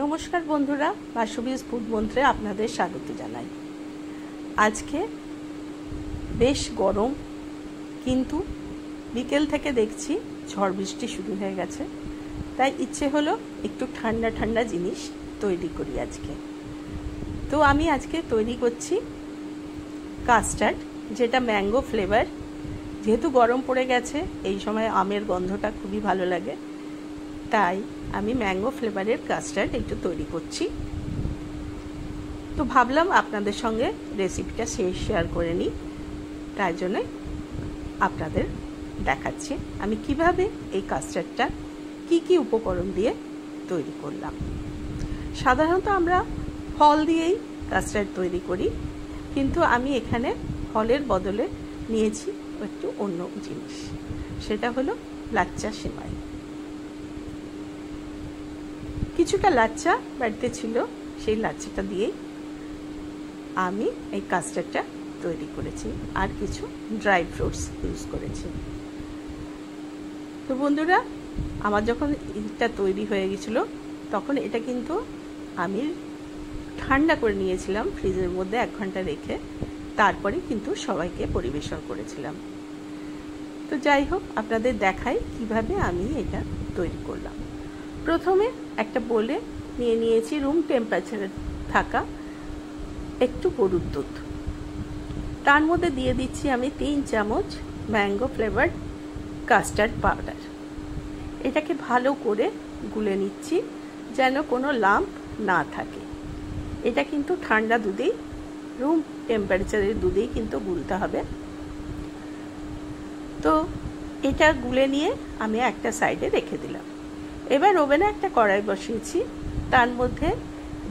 নমস্কার বন্ধুরা, বাসবীজ ফুড মন্ত্রে আপনাদের স্বাগত জানাই। আজকে বেশ গরম, কিন্তু বিকেল থেকে দেখছি ঝড় বৃষ্টি শুরু হয়ে গেছে, তাই ইচ্ছে হলো একটু ঠান্ডা ঠান্ডা জিনিস তৈরি করি আজকে। তো আমি আজকে তৈরি করছি কাস্টার্ড, যেটা ম্যাঙ্গো ফ্লেভার। যেহেতু গরম পড়ে গেছে, এই সময় আমের গন্ধটা খুবই ভালো লাগে, তাই আমি ম্যাঙ্গো ফ্লেভারের কাস্টার্ড একটু তৈরি করছি। তো ভাবলাম আপনাদের সঙ্গে রেসিপিটা শেয়ার করে নিই, তাই জন্য আপনাদের দেখাচ্ছি আমি কিভাবে এই কাস্টার্ডটা কি উপকরণ দিয়ে তৈরি করলাম। সাধারণত আমরা ফল দিয়েই কাস্টার্ড তৈরি করি, কিন্তু আমি এখানে ফলের বদলে নিয়েছি একটু অন্য জিনিস, সেটা হলো লাচ্চা সেমাই। কিছুটা লাচ্চা বাড়িতে ছিল, সেই লাচ্চাটা দিয়েই আমি এই কাস্টার্ডটা তৈরি করেছি, আর কিছু ড্রাই ফ্রুটস ইউজ করেছি। তো বন্ধুরা, আমার যখন এটা তৈরি হয়ে গেছিল, তখন এটা কিন্তু আমি ঠান্ডা করে নিয়েছিলাম ফ্রিজের মধ্যে 1 ঘন্টা রেখে, তারপরে কিন্তু সবাইকে পরিবেশন করেছিলাম। তো যাই হোক, আপনাদের দেখাই কিভাবে আমি এটা তৈরি করলাম। প্রথমে একটা বোলে নিয়ে নিয়েছি রুম টেম্পারেচারে থাকা একটু গরুর দুধ। তার মধ্যে দিয়ে দিচ্ছি আমি 3 চামচ ম্যাঙ্গো ফ্লেভার্ড কাস্টার্ড পাউডার। এটাকে ভালো করে গুলে নিচ্ছি যেন কোনো লাম্প না থাকে। এটা কিন্তু ঠান্ডা দুধেই, রুম টেম্পারেচারের দুধেই কিন্তু গুলতে হবে। তো এটা গুলে নিয়ে আমি একটা সাইডে রেখে দিলাম। এবার ওভেনে একটা কড়াই বসিয়েছি, তার মধ্যে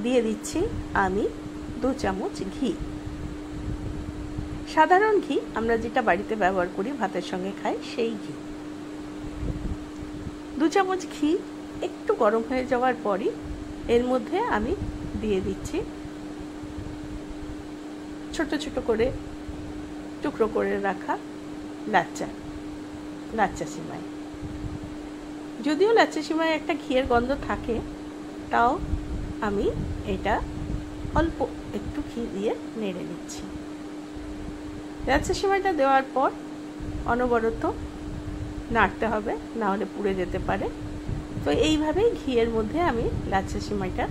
দিয়ে দিচ্ছি আমি 2 চামচ ঘি। সাধারণ ঘি, আমরা যেটা বাড়িতে ব্যবহার করি, ভাতের সঙ্গে খাই, সেই ঘি। 2 চামচ ঘি একটু গরম হয়ে যাওয়ার পরই এর মধ্যে আমি দিয়ে দিচ্ছি ছোট ছোট করে টুকরো করে রাখা লাচ্চা সেমাই। যদিও লাচ্চা সেমাই একটা ঘিয়ের গন্ধ থাকে, তাও আমি এটা অল্প একটু ঘি দিয়ে নেড়ে নিচ্ছি। লাচ্চা সেমাইটা দেওয়ার পর অনবরত নাড়তে হবে, না হলে পুড়ে যেতে পারে। তো এইভাবেই ঘিয়ের মধ্যে আমি লাচ্চা সেমাইটা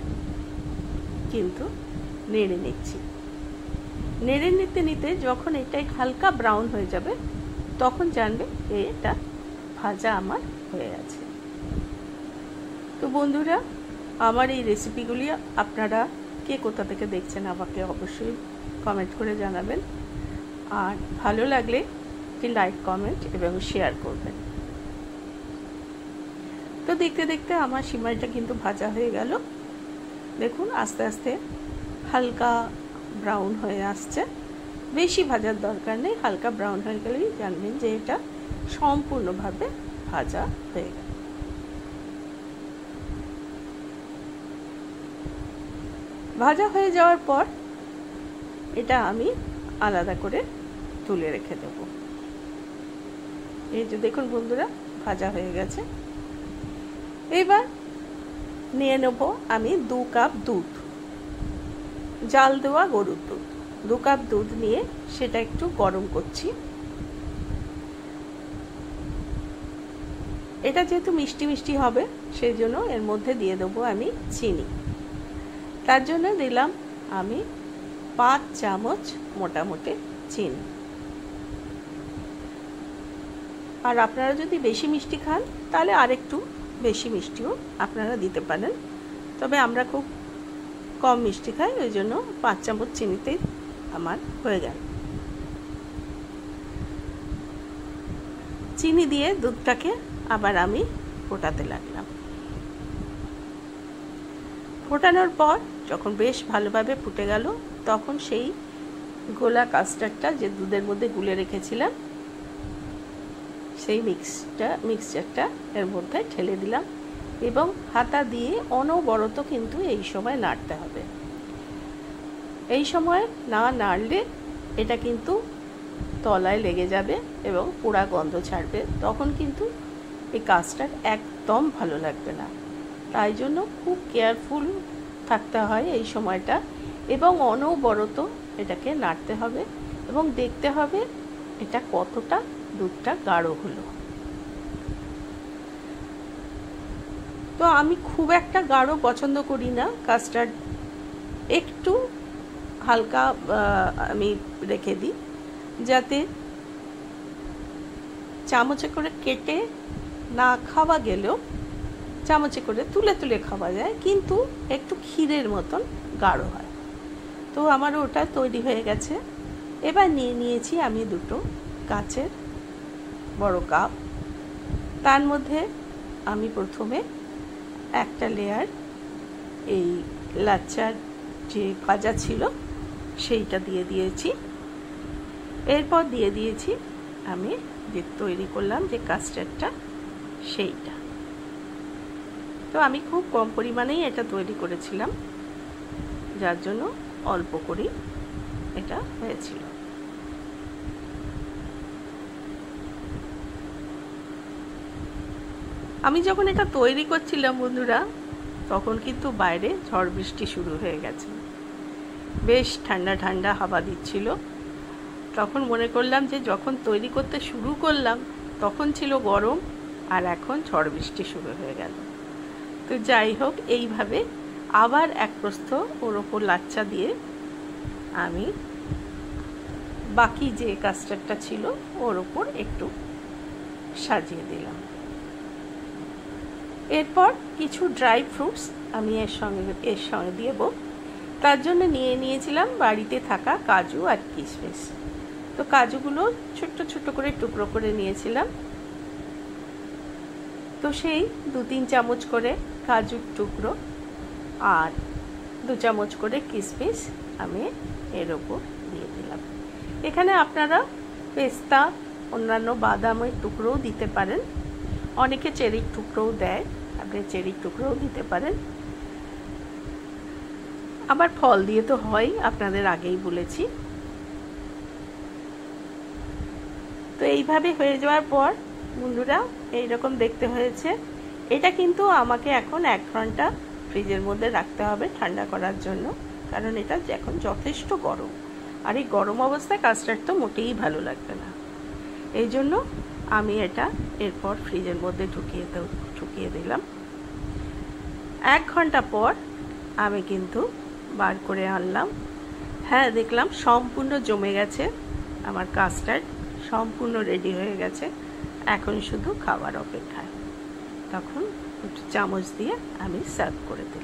কিন্তু নেড়ে নিচ্ছি। নেড়ে নিতে নিতে যখন এটাই হালকা ব্রাউন হয়ে যাবে, তখন জানবে এটা ভাজা আমার হয়ে আছে। তো বন্ধুরা, আমার এই রেসিপিগুলি আপনারা কে কোথা থেকে দেখছেন আমাকে অবশ্যই কমেন্ট করে জানাবেন, আর ভালো লাগলে একটি লাইক, কমেন্ট এবং শেয়ার করবেন। তো দেখতে দেখতে আমার সিমাইটা কিন্তু ভাজা হয়ে গেল। দেখুন, আস্তে আস্তে হালকা ব্রাউন হয়ে আসছে। বেশি ভাজার দরকার নেই, হালকা ব্রাউন হয়ে গেলেই জানবেন যে এটা সম্পূর্ণভাবে ভাজা হয়ে গেল। ভাজা হয়ে যাওয়ার পর এটা আমি আলাদা করে তুলে রেখে দেব। এই যে দেখুন বন্ধুরা, ভাজা হয়ে গেছে। এবার নিয়ে নেব আমি 2 কাপ দুধ, জাল দেওয়া গরুর দুধ। 2 কাপ দুধ নিয়ে সেটা একটু গরম করছি। এটা যেহেতু মিষ্টি মিষ্টি হবে, সেই জন্য এর মধ্যে দিয়ে দেবো আমি চিনি। তার জন্য দিলাম আমি 5 চামচ মোটামুটি চিনি। আর আপনারা যদি বেশি মিষ্টি খান, তাহলে আরেকটু বেশি মিষ্টিও আপনারা দিতে পারেন, তবে আমরা খুব কম মিষ্টি খাই, ওই জন্য 5 চামচ চিনিতেই আমার হয়ে গেল। চিনি দিয়ে দুধটাকে আবার আমি ফোটাতে লাগলাম। ফোটানোর পর যখন বেশ ভালোভাবে ফুটে গেল, তখন সেই গোলা কাস্টার্ডটা যে দুধের মধ্যে গুলে রেখেছিলাম, সেই মিক্সচারটা এর মধ্যে ঢেলে দিলাম এবং হাতা দিয়ে অনবরত কিন্তু এই সময় নাড়তে হবে। এই সময় না নাড়লে এটা কিন্তু তলায় লেগে যাবে এবং পোড়া গন্ধ ছাড়বে, তখন কিন্তু এই কাস্টার্ড একদম ভালো লাগবে না। তাই জন্য খুব কেয়ারফুল থাকতে হয় এই সময়টা, এবং অনবরত এটাকে নাড়তে হবে এবং দেখতে হবে এটা কতটা দুধটা গাঢ় হলো। তো আমি খুব একটা গাঢ় পছন্দ করি না, কাস্টার্ড একটু হালকা আমি রেখে দিই, যাতে চামচে করে কেটে না খাওয়া গেলেও চামচে করে তুলে তুলে খাওয়া যায়, কিন্তু একটু ক্ষীরের মতন গাঢ় হয়। তো আমার ওটা তৈরি হয়ে গেছে। এবার নিয়ে নিয়েছি আমি দুটো কাচের বড় কাপ। তার মধ্যে আমি প্রথমে একটা লেয়ার এই লাচ্চার যে ভাজা ছিল সেইটা দিয়ে দিয়েছি। এরপর দিয়ে দিয়েছি আমি যে তৈরি করলাম যে কাস্টার্ডটা, সেইটা। তো আমি খুব কম পরিমাণেই এটা তৈরি করেছিলাম, যার জন্য অল্প করেই এটা হয়েছিল। আমি যখন এটা তৈরি করছিলাম বন্ধুরা, তখন কিন্তু বাইরে ঝড় বৃষ্টি শুরু হয়ে গেছে, বেশ ঠান্ডা ঠান্ডা হাওয়া দিচ্ছিল। তখন মনে করলাম যে যখন তৈরি করতে শুরু করলাম তখন ছিল গরম, আর এখন ঝড় বৃষ্টি শুরু হয়ে গেল। তো যাই হোক, এইভাবে আবার এক প্রস্থ ওর ওপর লাচ্চা দিয়ে আমি বাকি যে কাস্টার্ডটা ছিল ওর ওপর একটু সাজিয়ে দিলাম। এরপর কিছু ড্রাই ফ্রুটস আমি এর সঙ্গে দেব। তার জন্য নিয়ে নিয়েছিলাম বাড়িতে থাকা কাজু আর কিশমিশ। তো কাজুগুলো ছোট্ট ছোট্ট করে টুকরো করে নিয়েছিলাম। তো সেই 2-3 চামচ করে কাজুর টুকরো আর 2 চামচ করে কিশমিশ আমি এর ওপর দিয়ে দিলাম। এখানে আপনারা পেস্তা, অন্যান্য বাদামের টুকরোও দিতে পারেন, অনেকে চেরির টুকরোও দেয়, আপনি চেরির টুকরোও দিতে পারেন। আবার ফল দিয়ে তো হয়, আপনাদের আগেই বলেছি। তো এইভাবে হয়ে যাওয়ার পর বন্ধুরা এইরকম দেখতে হয়েছে। এটা কিন্তু আমাকে এখন 1 ঘন্টা ফ্রিজের মধ্যে রাখতে হবে ঠান্ডা করার জন্য, কারণ এটা এখন যথেষ্ট গরম, আর এই গরম অবস্থায় কাস্টার্ড তো মোটেই ভালো লাগবে না। এই জন্য আমি এটা এরপর ফ্রিজের মধ্যে ঢুকিয়ে দিলাম। 1 ঘন্টা পর আমি কিন্তু বার করে আনলাম। হ্যাঁ, দেখলাম সম্পূর্ণ জমে গেছে, আমার কাস্টার্ড সম্পূর্ণ রেডি হয়ে গেছে। এখন শুধু খাওয়ার অপেক্ষায়। তখন একটু চামচ দিয়ে আমি সার্ভ করে দিলাম।